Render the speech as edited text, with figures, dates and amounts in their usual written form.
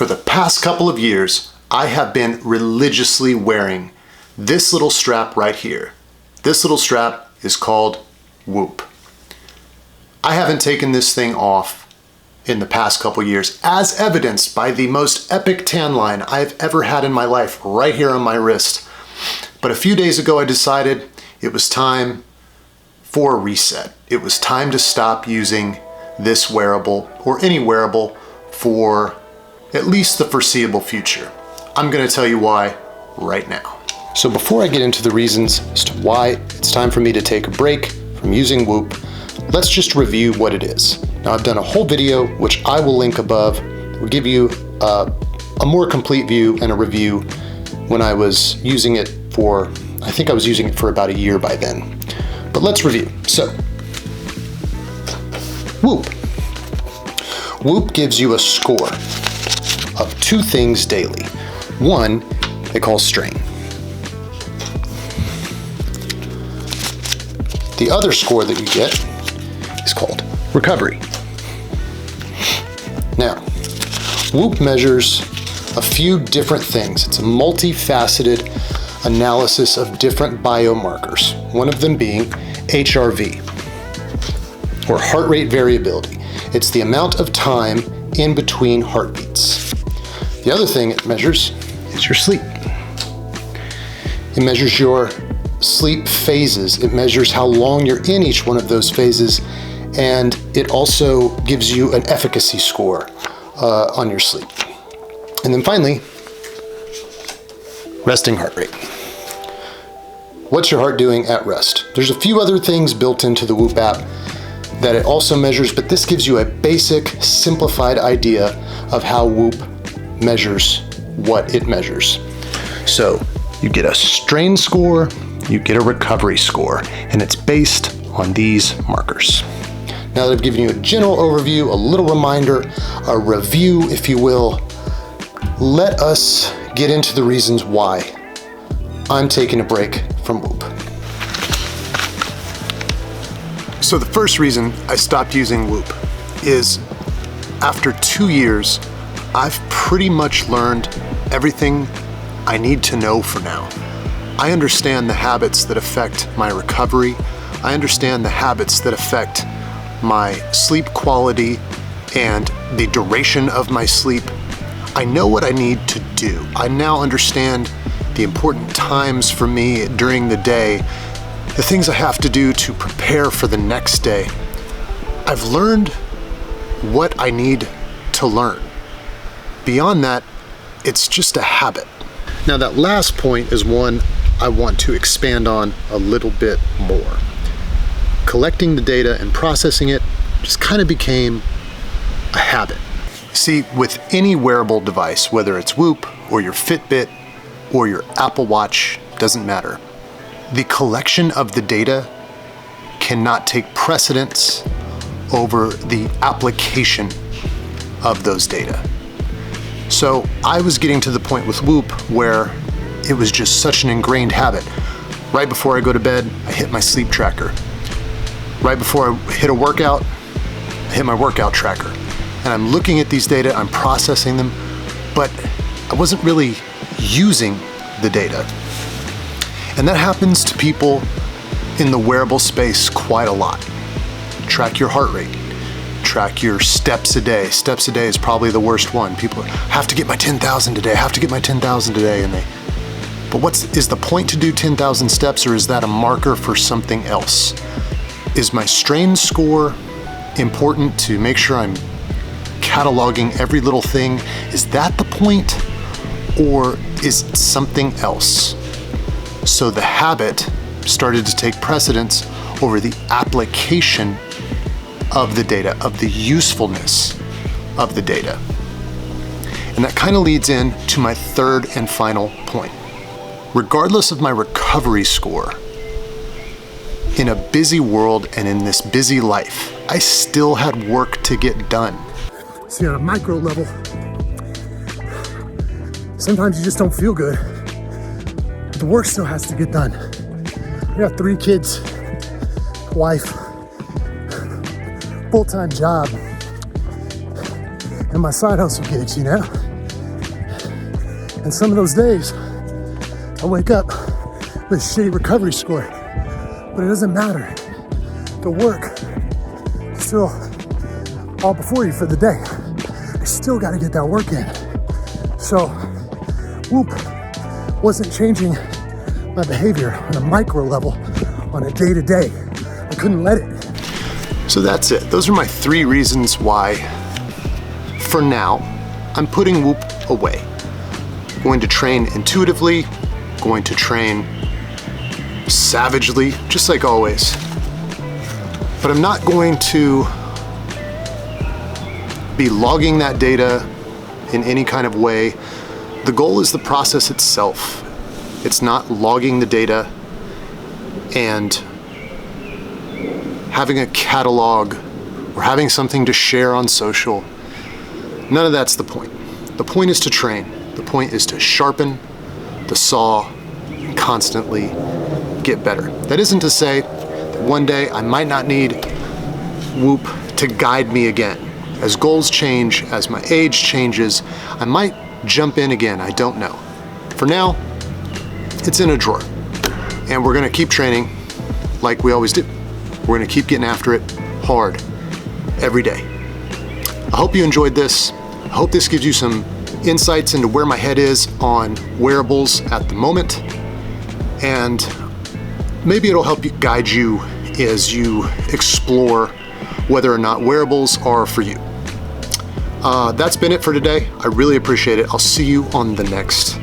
For the past couple of years, I have been religiously wearing this little strap right here. This little strap is called Whoop. I haven't taken this thing off in the past couple years, as evidenced by the most epic tan line I've ever had in my life right here on my wrist. But a few days ago I decided it was time for a reset. It was time to stop using this wearable or any wearable for at least the foreseeable future. I'm gonna tell you why right now. So before I get into the reasons as to why it's time for me to take a break from using Whoop, let's just review what it is. Now I've done a whole video, which I will link above. It will give you a more complete view and a review when I was using it for, I think I was using it for about a year by then. But let's review. So, Whoop. Whoop gives you a score of 2 things daily. One, they call strain. The other score that you get is called recovery. Now, Whoop measures a few different things. It's a multifaceted analysis of different biomarkers, one of them being HRV, or heart rate variability. It's the amount of time in between heartbeats. The other thing it measures is your sleep. It measures your sleep phases. It measures how long you're in each one of those phases, and it also gives you an efficacy score on your sleep. And then finally, resting heart rate. What's your heart doing at rest? There's a few other things built into the Whoop app that it also measures, but this gives you a basic, simplified idea of how Whoop measures what it measures. So you get a strain score, you get a recovery score, and it's based on these markers. Now that I've given you a general overview, a little reminder, a review, if you will, let us get into the reasons why I'm taking a break from Whoop. So the first reason I stopped using Whoop is after 2 years, I've pretty much learned everything I need to know for now. I understand the habits that affect my recovery. I understand the habits that affect my sleep quality and the duration of my sleep. I know what I need to do. I now understand the important times for me during the day, the things I have to do to prepare for the next day. I've learned what I need to learn. Beyond that, it's just a habit. Now that last point is one I want to expand on a little bit more. Collecting the data and processing it just kind of became a habit. See, with any wearable device, whether it's Whoop or your Fitbit or your Apple Watch, doesn't matter. The collection of the data cannot take precedence over the application of those data. So I was getting to the point with Whoop where it was just such an ingrained habit. Right before I go to bed, I hit my sleep tracker. Right before I hit a workout, I hit my workout tracker. And I'm looking at these data, I'm processing them, but I wasn't really using the data. And that happens to people in the wearable space quite a lot. Track your heart rate, track your steps a day. Steps a day is probably the worst one. People have to get my 10,000 today, have to get my 10,000 today, but is the point to do 10,000 steps, or is that a marker for something else? Is my strain score important to make sure I'm cataloging every little thing? Is that the point, or is it something else? So the habit started to take precedence over the application of the data, of the usefulness of the data. And that kind of leads in to my third and final point. Regardless of my recovery score, in a busy world and in this busy life, I still had work to get done. See, on a micro level, sometimes you just don't feel good. But the work still has to get done. I got 3 kids, wife, full-time job, and my side hustle gigs, you know? And some of those days, I wake up with a shitty recovery score, but it doesn't matter. The work is still all before you for the day. I still got to get that work in. So Whoop wasn't changing my behavior on a micro level, on a day-to-day. I couldn't let it. So that's it. Those are my 3 reasons why, for now, I'm putting Whoop away. Going to train intuitively, going to train savagely, just like always. But I'm not going to be logging that data in any kind of way. The goal is the process itself. It's not logging the data and having a catalog or having something to share on social. None of that's the point. The point is to train. The point is to sharpen the saw and constantly get better. That isn't to say that one day I might not need Whoop to guide me again. As goals change, as my age changes, I might jump in again, I don't know. For now, it's in a drawer. And we're gonna keep training like we always do. We're gonna keep getting after it hard every day. I hope you enjoyed this. I hope this gives you some insights into where my head is on wearables at the moment. And maybe it'll help you guide you as you explore whether or not wearables are for you. That's been it for today. I really appreciate it. I'll see you on the next